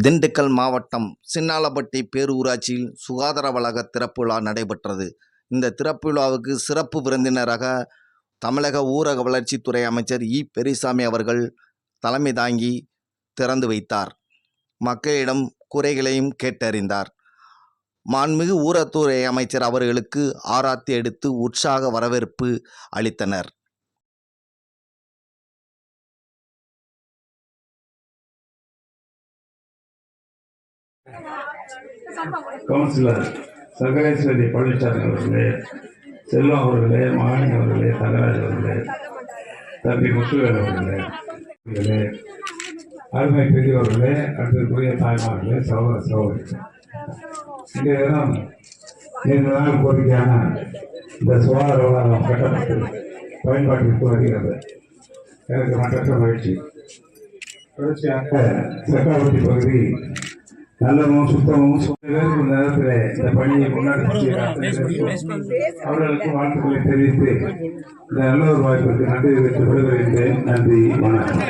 திண்டுக்கல் மாவட்டம் சின்னாளப்பட்டி பேரூராட்சியில் சுகாதார வளாக திறப்பு விழா நடைபெற்றது. இந்த திறப்பு விழாவுக்கு சிறப்பு விருந்தினராக தமிழக ஊரக வளர்ச்சித்துறை அமைச்சர் இ. பெரியசாமி அவர்கள் தலைமை தாங்கி திறந்து வைத்தார். மக்களிடம் குறைகளையும் கேட்டறிந்தார். மாண்புமிகு ஊரகத்துறை அமைச்சர் அவர்களுக்கு ஆராத்தி எடுத்து உற்சாக வரவேற்பு அளித்தனர். கவுன்சிலர் சங்கரேஸ்வரி பழனிசாமி அவர்களே, செல்வம் அவர்களே, மாணி அவர்களே, தங்கராஜ் அவர்களே, தம்பி முத்துவேல் அவர்களே, அருமை பெரியவர்களே, அடுத்தக்குரிய தாய்மார்களே, சகோதர சகோதரி, இங்கே தினம் 2 நாள் கோரிக்கையான இந்த சுகாதார வளாகம் கட்டப்பட்டு பயன்பாட்டிற்கு வருகிறது. எனக்கு மற்ற மகிழ்ச்சி. தொடர்ச்சியாக சக்காவட்டி பகுதி நல்லமும் சுத்தமும் இந்த நேரத்தில் இந்த பணியை முன்னெடுத்து அவர்களுக்கு வாழ்த்துக்களை தெரிவித்து இந்த நல்ல ஒரு வாய்ப்புக்கு நன்றி தெரிவித்து விடுகிறேன். நன்றி, வணக்கம்.